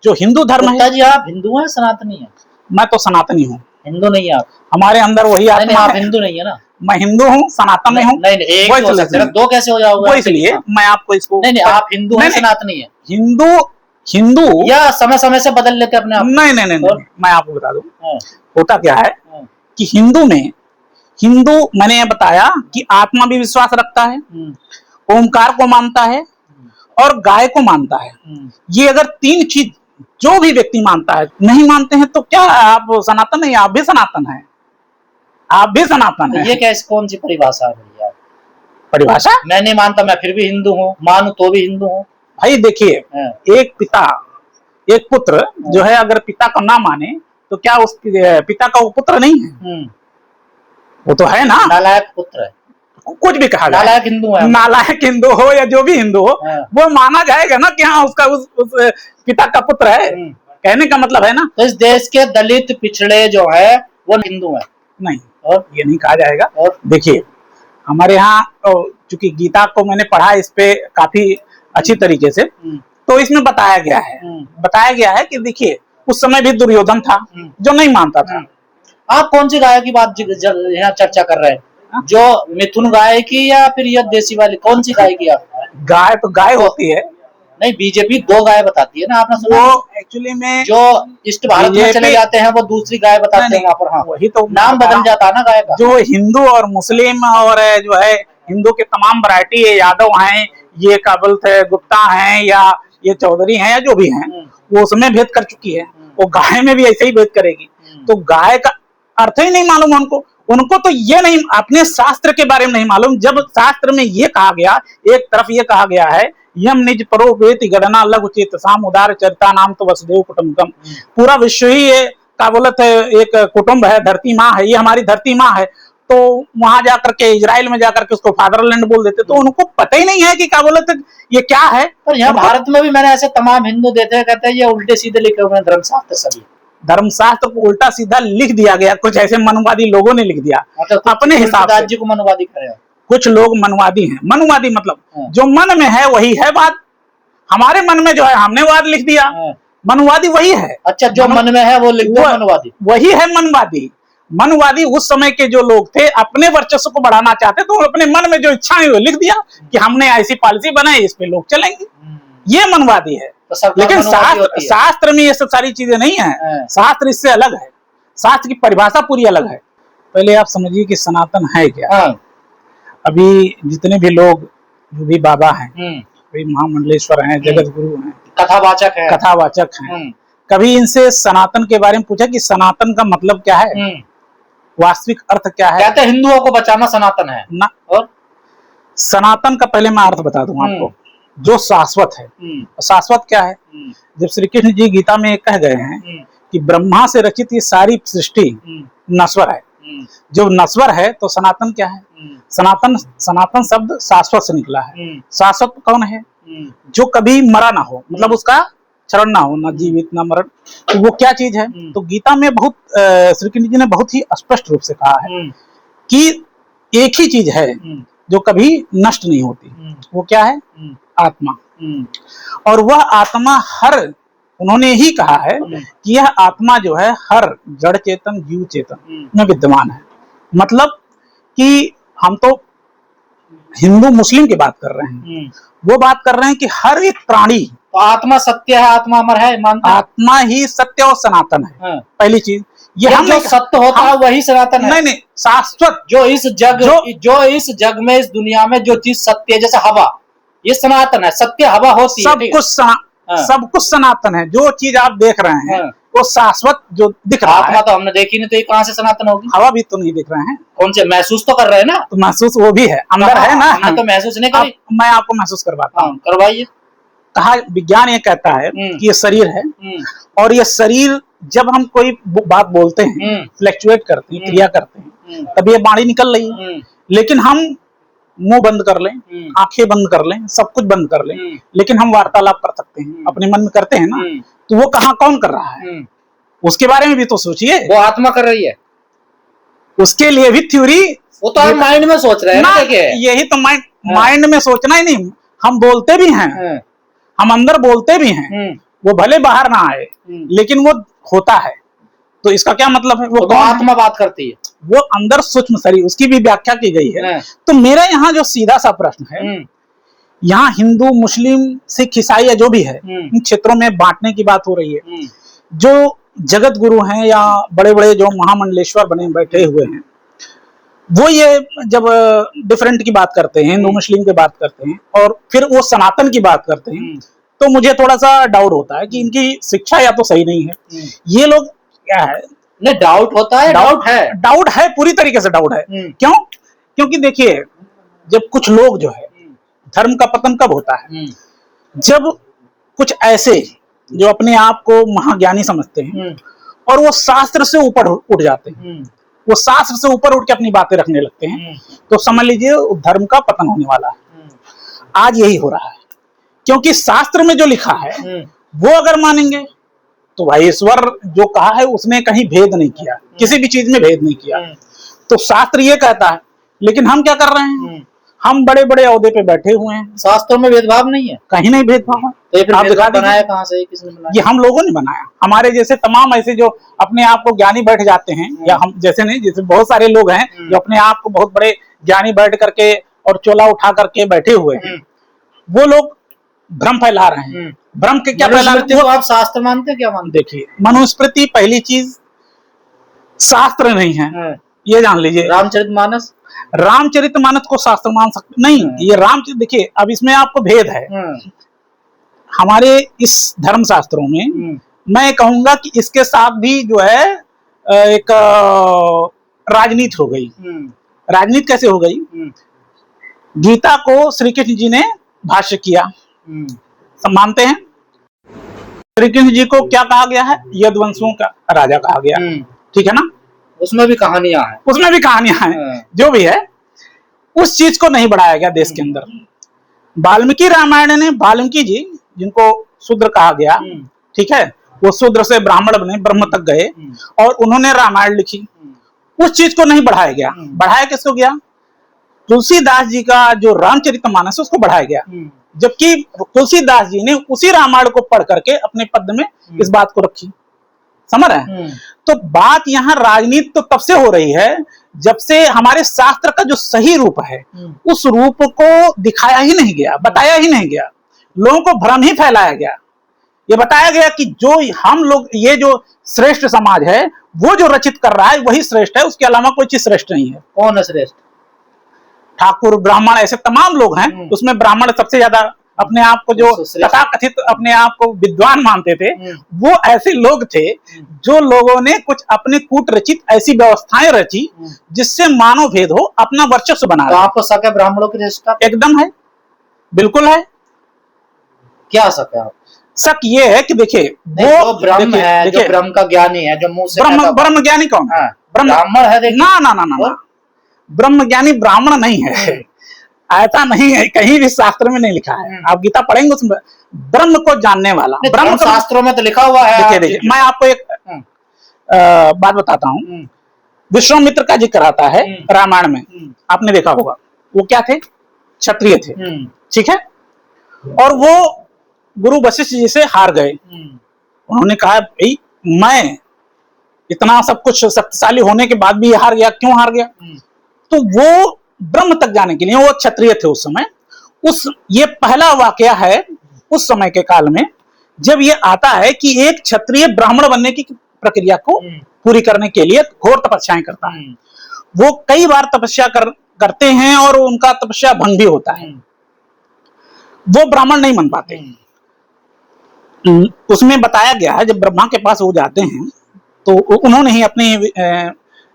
जो हिंदू धर्म है। जी आप हिंदू हैं सनातनी हैं? मैं तो सनातनी हूँ। हिंदू नहीं है आप? हमारे अंदर वही आत्मा आप है। हिंदू नहीं है ना? मैं हिंदू हूँ, सनातन में हूँ। नहीं एक हो सकता है, दो कैसे हो जाओगे? वो इसलिए मैं आपको इसको नहीं आप हिंदू हैं सनातनी है? हिंदू या समय समय से बदल लेते अपने आप? नहीं, मैं आपको बता दूं होता क्या है कि हिंदू मैंने ये बताया कि आत्मा भी विश्वास रखता है, ओमकार को मानता है और गाय को मानता है। ये अगर तीन चीज जो भी व्यक्ति मानता है, नहीं मानते हैं तो क्या आप सनातन नहीं? आप भी सनातन है, आप भी सनातन है। ये कैसे, कौन सी परिभाषा है भैया? परिभाषा? मैं नहीं मानता, मैं फिर भी हिंदू हूँ, मानू तो भी हिंदू हूँ। भाई देखिए, एक पिता एक पुत्र जो है अगर पिता को ना माने तो क्या उस पिता का वो पुत्र नहीं है? वो तो है ना, नालायक पुत्र है। कुछ भी कहा जाए, नालायक हिंदू है, नालायक हिंदू हो या जो भी हिंदू हो, वो माना जाएगा ना कि हाँ उसका उस पिता का पुत्र है। कहने का मतलब है ना, तो इस देश के दलित पिछड़े जो है वो हिंदू है? नहीं, और ये नहीं कहा जाएगा। और देखिए हमारे यहाँ चूंकि गीता को मैंने पढ़ा इस पे काफी अच्छी तरीके से, तो इसमें बताया गया है कि देखिए उस समय भी दुर्योधन था जो नहीं मानता था। आप कौन सी गाय की बात यहाँ चर्चा कर रहे हैं? जो मिथुन गाय की या फिर यह देसी वाली, कौन सी गाय की? आप गाय तो गाय होती है। नहीं, बीजेपी दो गाय बताती है ना, आपने सुना? वो एक्चुअली में जो ईस्ट भारत में चले जाते हैं वो दूसरी गाय बताते हैं वहाँ पर। हाँ, वही तो नाम बदल जाता है ना गाय का। जो हिंदू और मुस्लिम और जो है हिंदू के तमाम वैरायटी है, यादव हैं, ये क्या बोलते हैं गुप्ता हैं, या ये चौधरी हैं, या जो भी हैं, वो उसमें भेद कर चुकी है। वो गाय में भी ऐसे ही भेद करेगी। तो गाय का अर्थ ही नहीं मालूम उनको तो ये नहीं, अपने शास्त्र के बारे में नहीं मालूम। जब शास्त्र में ये कहा गया, एक तरफ ये कहा गया है यम निज परो वेति गणना लघु चेत साम उदार चरिता नाम तो वसुदेव कुटुंबकम। पूरा विश्व ही ये क्या बोलते है एक कुटुंब है, धरती माँ है, ये हमारी धरती माँ है। तो वहां जाकर के इजराइल में जाकर के उसको फादरलैंड बोल देते, तो उनको पता ही नहीं है कि क्या बोलते ये क्या है। पर यहाँ भारत में भी मैंने ऐसे तमाम हिंदू देते हैं, कहते हैं ये उल्टे सीधे लिखे हुए धर्मशास्त्र सभी। धर्मशास्त्र को उल्टा सीधा लिख दिया गया, कुछ ऐसे मनवादी लोगों ने लिख दिया अपने हिसाब से। राज्य को मनवादी करे, कुछ लोग मनवादी हैं। मनवादी मतलब जो मन में है वही है बात। हमारे मन में जो है हमने वाद लिख दिया, मनवादी वही है। अच्छा, जो मन में है वो लिख दो, मनवादी वही है। मनवादी उस समय के जो लोग थे अपने वर्चस्व को बढ़ाना चाहते, तो अपने मन में जो इच्छा है वो लिख दिया कि हमने ऐसी पॉलिसी बनाई, इस पे लोग चलेंगे। ये मनवादी है। लेकिन शास्त्र में ये सब सारी चीजें नहीं है। शास्त्र इससे अलग है, शास्त्र की परिभाषा पूरी अलग है। पहले आप समझिए कि सनातन है क्या। अभी जितने भी लोग जो भी बाबा हैं, महामंडलेश्वर हैं, जगत गुरु हैं, कथावाचक हैं, कभी इनसे सनातन के बारे में पूछा कि सनातन का मतलब क्या है, वास्तविक अर्थ क्या है? कहते हिंदुओं को बचाना सनातन है ना। और सनातन का पहले मैं अर्थ बता दूं आपको, जो शाश्वत है। शाश्वत क्या है? जब श्री कृष्ण जी गीता में कह गए हैं कि ब्रह्मा से रचित ये सारी सृष्टि नश्वर है, जो नश्वर है तो सनातन क्या है? सनातन शब्द शाश्वत से निकला है। शाश्वत कौन है? जो कभी मरा ना हो, मतलब उसका क्षरण ना हो, ना जीवित ना मरण। तो वो क्या चीज है? तो गीता में बहुत श्री कृष्ण जी ने बहुत ही स्पष्ट रूप से कहा है कि एक ही चीज है जो कभी नष्ट नहीं होती। वो क्या है? आत्मा। और वह आत्मा उन्होंने ही कहा है कि यह आत्मा जो है हर जड़ चेतन जीव चेतन में विद्यमान है। मतलब कि हम तो हिंदू मुस्लिम की बात कर रहे हैं, वो बात कर रहे हैं कि हर एक प्राणी, तो आत्मा सत्य है, आत्मा अमर है, मानता है? आत्मा ही सत्य और सनातन है। पहली चीज ये हम जो सत्य होता है वही सनातन है। नहीं, शाश्वत जो इस जग में, इस दुनिया में जो चीज सत्य है, जैसे हवा, ये सनातन है। सत्य हवा होती है, सब कुछ सनातन है। जो चीज आप देख रहे हैं वो शाश्वत जो दिख रहा है। आत्मा तो हमने देखी नहीं, तो ये कहाँ से सनातन होगी? हवा भी तो नहीं दिख रहे हैं। कौन से? महसूस तो कर रहे हैं ना। तो महसूस वो भी है, अंदर है ना। हमने तो महसूस नहीं करी। मैं आपको महसूस करवाता हूँ। करवाइए। कहा विज्ञान ये कहता है कि ये शरीर है, और ये शरीर जब हम कोई बात बोलते हैं, फ्लैक्चुएट करते हैं, क्रिया करते हैं, तब ये वाणी निकल रही है। लेकिन हम मुंह बंद कर लें, आंखें बंद कर लें, सब कुछ बंद कर लें, लेकिन हम वार्तालाप कर सकते हैं, अपने मन में करते हैं ना। तो वो कौन कर रहा है? उसके बारे में भी तो सोचिए। वो आत्मा कर रही है, उसके लिए भी थ्योरी। वो तो हम माइंड में सोच रहे हैं ना। यही तो माइंड में सोचना ही नहीं, हम बोलते भी हैं, हम अंदर बोलते भी हैं, वो भले बाहर ना आए लेकिन वो होता है। तो इसका क्या मतलब है? वो तो आत्मा बात करती है, वो अंदर सूक्ष्म शरीर, उसकी भी व्याख्या की गई है। तो मेरा यहाँ जो सीधा सा प्रश्न है, यहाँ हिंदू मुस्लिम सिख ईसाई या जो भी है इन क्षेत्रों में बांटने की बात हो रही है। जो जगत गुरु हैं या बड़े बड़े जो महामंडलेश्वर बने बैठे हुए हैं, वो ये जब डिफरेंट की बात करते हैं, हिंदू मुस्लिम की बात करते हैं और फिर वो सनातन की बात करते हैं, तो मुझे थोड़ा सा डाउट होता है कि इनकी शिक्षा या तो सही नहीं है। ये लोग क्या है, नहीं डाउट होता है, डाउट है, पूरी तरीके से डाउट है। क्यों? क्योंकि देखिए, जब कुछ लोग जो है, धर्म का पतन कब होता है? जब कुछ ऐसे जो अपने आप को महाज्ञानी समझते हैं और वो शास्त्र से ऊपर उठ जाते हैं, वो शास्त्र से ऊपर उठ के अपनी बातें रखने लगते हैं, तो समझ लीजिए धर्म का पतन होने वाला है। आज यही हो रहा है, क्योंकि शास्त्र में जो लिखा है वो अगर मानेंगे तो भाई ईश्वर जो कहा है उसने कहीं भेद नहीं किया, किसी भी चीज में भेद नहीं किया। तो शास्त्र ये कहता है, लेकिन हम क्या कर रहे हैं? हम बड़े बड़े ओहदे पे बैठे हुए हैं, शास्त्रों में भेदभाव नहीं है, कहीं नहीं भेदभाव है। तो ये फिर भेदभाव बनाया कहाँ से? किसने बनाया? ये हम लोगों ने बनाया। हमारे जैसे तमाम ऐसे जो अपने आप को ज्ञानी बैठ जाते हैं, या हम जैसे नहीं, जैसे बहुत सारे लोग हैं जो अपने आप को बहुत बड़े ज्ञानी बैठ करके और चोला उठा करके बैठे हुए हैं, वो लोग भ्रम फैला रहे हैं। भ्रम के क्या फैला रहे हैं? आप शास्त्र मानते, क्या मानते? देखिए, मनुस्मृति पहली चीज शास्त्र नहीं है, ये जान लीजिए। रामचरितमानस को शास्त्र मान सकते नहीं, ये रामचरित, देखिए अब इसमें आपको भेद है। हमारे इस धर्म शास्त्रों में मैं कहूंगा कि इसके साथ भी जो है एक राजनीति हो गई। राजनीति कैसे हो गई? गीता को श्री कृष्ण जी ने भाष्य किया, सब मानते हैं। श्री कृष्ण जी को क्या कहा गया है? यदुवंशियों का राजा कहा गया, ठीक है ना? उसमें भी कहानियां हैं, उसमें भी कहानियां हैं, जो भी है उस चीज को नहीं बढ़ाया गया देश के अंदर। वाल्मीकि रामायण ने, वाल्मीकि जी जिनको शूद्र कहा गया, ठीक है, वो शूद्र से ब्राह्मण बने, ब्रह्म तक गए और उन्होंने रामायण लिखी, उस चीज को नहीं बढ़ाया गया। बढ़ाया किसको गया? तुलसीदास जी का जो रामचरितमानस उसको बढ़ाया गया, जबकि तुलसीदास जी ने उसी रामायण को पढ़ करके अपने पद में इस बात को रखी। समझ रहे हैं? तो बात यहाँ राजनीति तो तब से हो रही है जब से हमारे शास्त्र का जो सही रूप है उस रूप को दिखाया ही नहीं गया, बताया ही नहीं गया, लोगों को भ्रम ही फैलाया गया। ये बताया गया कि जो हम लोग, ये जो श्रेष्ठ समाज है वो जो रचित कर रहा है वही श्रेष्ठ है, उसके अलावा कोई चीज श्रेष्ठ नहीं है। कौन है श्रेष्ठ? ठाकुर, ब्राह्मण, ऐसे तमाम लोग हैं, उसमें ब्राह्मण सबसे ज्यादा अपने आप को जो तथाकथित अपने आप को विद्वान मानते थे, वो ऐसे लोग थे जो लोगों ने कुछ अपने कूट रचित ऐसी व्यवस्थाएं रची जिससे मानव भेद हो, अपना वर्चस्व बना। तो आपको शक है ब्राह्मणों की श्रेष्ठता? एकदम है, बिल्कुल है। क्या शक है? शक ये है कि देखिए, वो ब्रह्म है, जो ब्रह्म का ज्ञानी है, जो मुंह से ब्रह्म ज्ञानी कौन है? ब्राह्मण है। ना ना ना ना, ब्रह्म ज्ञानी ब्राह्मण नहीं है, ऐसा नहीं है, कहीं भी शास्त्र में नहीं लिखा है। आप गीता पढ़ेंगे उसमें ब्रह्म को जानने वाला, ब्रह्म शास्त्रों में तो लिखा हुआ है। देखिए मैं आपको एक बात बताता हूँ। विश्वामित्र का जिक्र आता है रामायण में, आपने देखा होगा। वो क्या थे? क्षत्रिय थे, ठीक है, और वो गुरु वशिष्ठ जी से हार गए। उन्होंने कहा भाई मैं इतना सब कुछ शक्तिशाली होने के बाद भी हार गया, क्यों हार गया? तो वो ब्रह्म तक जाने के लिए, वो क्षत्रिय थे उस समय, ये पहला वाकया है उस समय के काल में जब ये आता है कि एक क्षत्रिय ब्राह्मण बनने की प्रक्रिया को पूरी करने के लिए घोर तपस्याएं करता है। वो कई बार तपस्या करते हैं और उनका तपस्या भंग भी होता है, वो ब्राह्मण नहीं बन पाते। उसमें बताया गया है जब ब्रह्मा के पास वो जाते हैं तो उन्होंने ही अपनी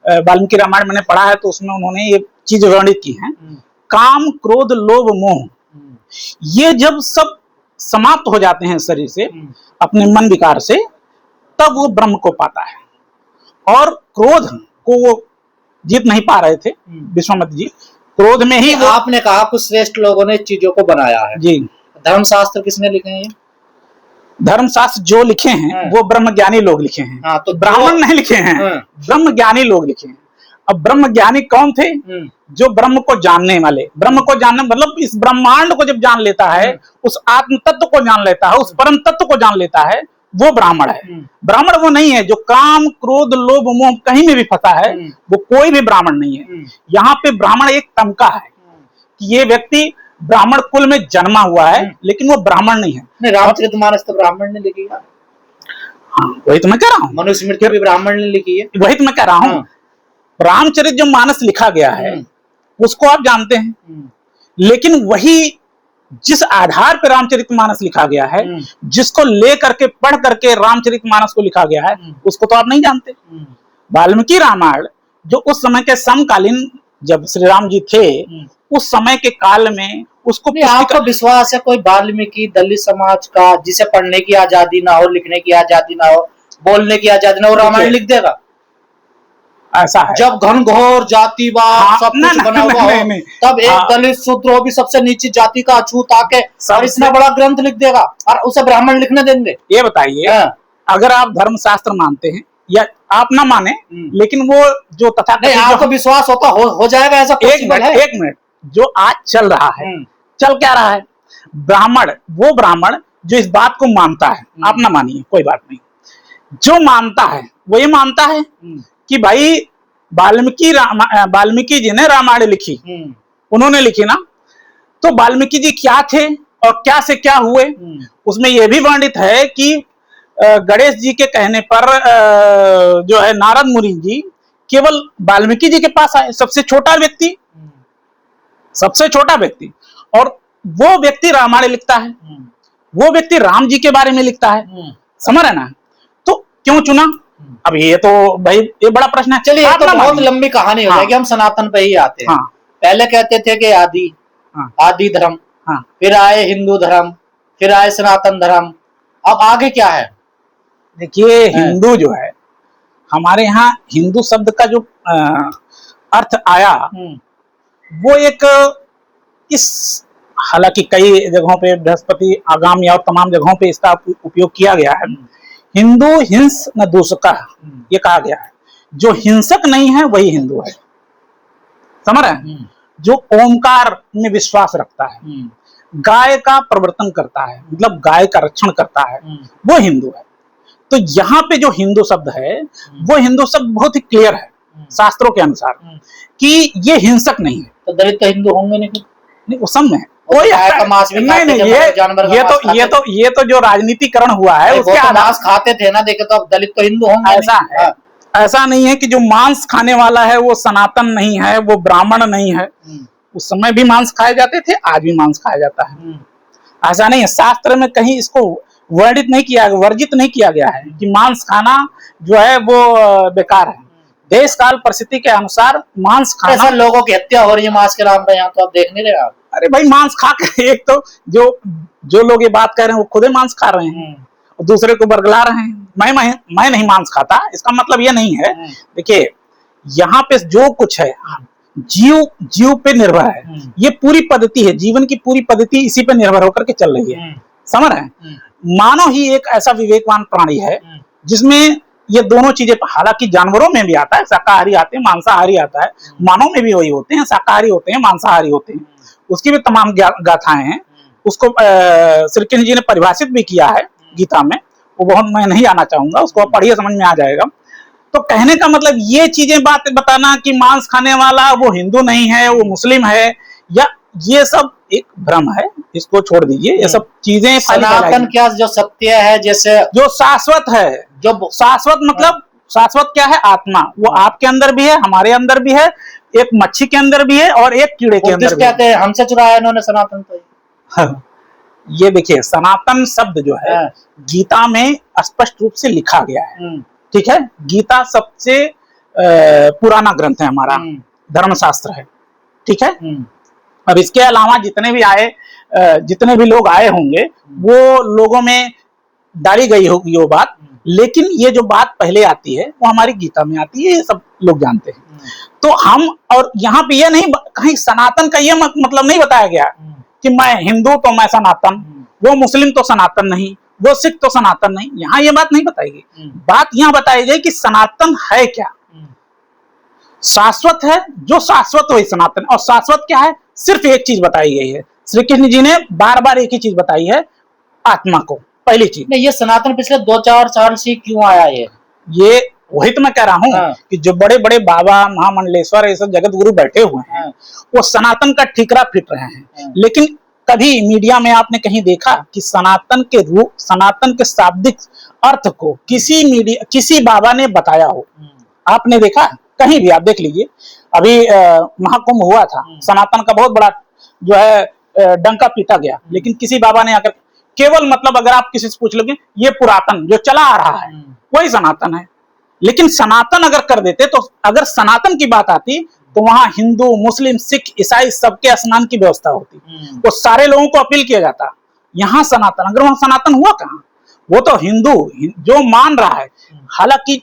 वाल्मीकि रामायण मैंने पढ़ा है, तो उसमें उन्होंने ये चीज वर्णित की है। काम, क्रोध, लोभ, मोह, ये जब सब समाप्त हो जाते हैं शरीर से, अपने मन विकार से, तब वो ब्रह्म को पाता है। और क्रोध को वो जीत नहीं पा रहे थे विश्वामित्र जी, क्रोध में ही वो। आपने कहा कुछ श्रेष्ठ लोगों ने चीजों को बनाया है जी। धर्मशास्त्र किसने लिखे हैं? धर्मशास्त्र जो लिखे हैं वो ब्रह्म ज्ञानी लोग लिखे हैं। तो ब्राह्मण नहीं लिखे हैं, ब्रह्म ज्ञानी लोग लिखे हैं। अब ब्रह्म ज्ञानी कौन थे? जो ब्रह्म को जानने वाले, ब्रह्म को जानने मतलब इस ब्रह्मांड को जब जान लेता है, उस आत्म तत्व को जान लेता है, उस परम तत्व को जान लेता है, वो ब्राह्मण है। ब्राह्मण वो नहीं है जो काम क्रोध लोभ मोह कहीं में भी फंसा है, वो कोई भी ब्राह्मण नहीं है। यहाँ पे ब्राह्मण एक तमका है कि ये व्यक्ति ब्राह्मण कुल में जन्मा हुआ है, लेकिन वो ब्राह्मण नहीं है। रामचरितमानस तो ब्राह्मण ने लिखी है। हाँ, वही तो मैं कह रहा हूँ। मनुस्मृति भी ब्राह्मण ने लिखी है। वही तो मैं कह रहा हूँ। रामचरित जो मानस लिखा गया है उसको आप जानते हैं, लेकिन वही जिस आधार पर रामचरितमानस लिखा गया है, जिसको ले करके पढ़ करके रामचरितमानस को लिखा गया है, उसको तो आप नहीं जानते। वाल्मीकि रामायण जो उस समय के समकालीन जब श्री राम जी थे, उस समय के काल में उसको आपको विश्वास है कोई वाल्मीकि दलित समाज का जिसे पढ़ने की आजादी ना हो, लिखने की आजादी ना हो, बोलने की आजादी ना हो, रामायण लिख देगा? ऐसा है जब घनघोर जातिवाद सब कुछ बना हुआ हो, तब एक दलित शूद्र हो भी सबसे नीची जाति का अछूत आके और इतना बड़ा ग्रंथ लिख देगा और उसे ब्राह्मण लिखने देंगे? ये बताइए, अगर आप धर्मशास्त्र मानते हैं या आप ना माने, लेकिन वो जो तथाकथित आपको विश्वास होता हो जाएगा ऐसा? एक मिनट, जो आज चल रहा है, चल क्या रहा है? ब्राह्मण वो ब्राह्मण जो इस बात को मानता है, आप ना मानिए कोई बात नहीं, जो मानता है वो ये मानता है कि भाई वाल्मीकि जी ने रामायण लिखी, उन्होंने लिखी ना, तो वाल्मीकि जी क्या थे और क्या से क्या हुए, उसमें यह भी वर्णित है कि गणेश जी के कहने पर जो है नारद मुनि जी केवल वाल्मीकि जी के पास आए, सबसे छोटा व्यक्ति, और वो व्यक्ति रामायण लिखता है, वो व्यक्ति राम जी के बारे में लिखता है, समझ रहे ना? तो क्यों चुना? अब ये तो भाई ये बड़ा प्रश्न है। चलिए, तो बहुत लंबी कहानी हो जाएगी, हम सनातन पे ही आते हैं। पहले कहते थे कि आदि धर्म, फिर आए हिंदू धर्म, फिर आए सनातन धर्म, अब आगे क्या है? देखिए, हिंदू जो है, हमारे यहाँ हिंदू शब्द का जो अर्थ आया, वो एक हालांकि कई जगहों पे बृहस्पति आगामी और तमाम जगहों पे इसका उपयोग किया गया है। हिंदू हिंस न दूषकः, ये कहा गया है। जो हिंसक नहीं है वही हिंदू है, समझ रहे हैं? जो ओमकार में विश्वास रखता है, गाय का प्रवर्तन करता है, मतलब गाय का रक्षण करता है, वो हिंदू है। तो यहाँ पे जो हिंदू शब्द है, वो हिंदू शब्द बहुत ही क्लियर है शास्त्रों के अनुसार कि ये हिंसक नहीं है। तो दलित तो हिंदू होंगे नहीं, वो सब में कोई ये तो जो राजनीतिकरण हुआ है उसके मांस खाते थे ना, देखे तो अब दलित तो हिंदू होंगे? ऐसा है, ऐसा नहीं है कि जो मांस खाने वाला है वो सनातन नहीं है, वो ब्राह्मण नहीं है। उस समय भी मांस खाए जाते थे, आज भी मांस खाया जाता है, ऐसा नहीं है। शास्त्र में कहीं इसको वर्णित नहीं किया, वर्जित नहीं किया गया है कि मांस खाना जो है वो बेकार है। देश काल परिस्थिति के अनुसार मांस खाना, ऐसा लोगों की हत्या हो रही है मांस के नाम पर, यहाँ तो आप देख नहीं रहे आप? अरे भाई, मांस खा के एक तो जो लोग ये बात कह रहे हैं वो खुद ही मांस खा रहे हैं और दूसरे को बरगला रहे हैं। मैं नहीं मांस खाता, इसका मतलब ये नहीं है। देखिए, यहाँ पे जो कुछ है जीव पे निर्भर है, ये पूरी पद्धति है, जीवन की पूरी पद्धति इसी पे निर्भर होकर के चल रही है, समझ रहे हैं? मानव ही एक ऐसा विवेकवान प्राणी है जिसमें ये दोनों चीजें, हालांकि जानवरों में भी आता है, शाकाहारी आते हैं, मांसाहारी आता है, मानव में भी वही होते हैं, शाकाहारी होते हैं, मांसाहारी होते हैं, उसकी भी तमाम गाथाएं हैं। उसको श्री कृष्ण जी ने परिभाषित भी किया है गीता में, वो बहुत मैं नहीं आना चाहूंगा, उसको पढ़िए, समझ में आ जाएगा। तो कहने का मतलब ये चीजें बात बताना कि मांस खाने वाला वो हिंदू नहीं है, वो मुस्लिम है, या ये सब एक भ्रम है, इसको छोड़ दीजिए। ये सब चीजें सनातन क्या जो सत्य है, जैसे जो शाश्वत है, जो शाश्वत मतलब शाश्वत क्या है? आत्मा, वो आपके अंदर भी है, हमारे अंदर भी है, एक मच्छी के अंदर भी है और एक कीड़े के अंदर भी है। हमसे चुराया इन्होंने सनातन तो। ये देखिए, सनातन शब्द जो है गीता में स्पष्ट रूप से लिखा गया है, ठीक है? गीता सबसे पुराना ग्रंथ है हमारा, धर्मशास्त्र है, ठीक है? अब इसके अलावा जितने भी लोग आए होंगे, वो लोगों में डाली गई होगी वो बात, लेकिन ये जो बात पहले आती है वो हमारी गीता में आती है, ये सब लोग जानते हैं। तो हम, और यहाँ पे ये नहीं, कहीं सनातन का ये मतलब नहीं बताया गया कि मैं हिंदू तो मैं सनातन, वो मुस्लिम तो सनातन नहीं, वो सिख तो सनातन नहीं, यहाँ ये बात नहीं बताई गई। बात यहाँ बताई गई कि सनातन है क्या। शाश्वत है, जो शाश्वत वही सनातन। और शाश्वत क्या है? सिर्फ एक चीज बताई गई है, श्री कृष्ण जी ने बार बार एक ही चीज बताई है, आत्मा को। पहली चीज नहीं, ये सनातन पिछले 2-4 साल से क्यों आया ये वही तो मैं कह रहा हूँ कि जो बड़े बड़े बाबा महामंडलेश्वर ये सब जगत गुरु बैठे हुए हैं वो सनातन का ठीकरा पीट रहे हैं। लेकिन कभी मीडिया में आपने कहीं देखा कि सनातन के रूप, सनातन के शाब्दिक अर्थ को किसी बाबा ने बताया हो? आपने देखा? कहीं भी आप देख लीजिए। अभी महाकुंभ हुआ था, सनातन का बहुत बड़ा जो है डंका पीटा गया, लेकिन किसी बाबा ने आकर केवल मतलब अगर आप किसी से पूछ लोगे ये पुरातन जो चला आ रहा है वही सनातन है। लेकिन सनातन अगर कर देते तो अगर सनातन की बात आती तो वहां हिंदू, मुस्लिम, सिख, ईसाई सबके स्नान की व्यवस्था होती, वो सारे लोगों को अपील किया जाता। यहाँ सनातन, अगर वहां सनातन हुआ कहाँ? वो तो हिंदू जो मान रहा है, हालांकि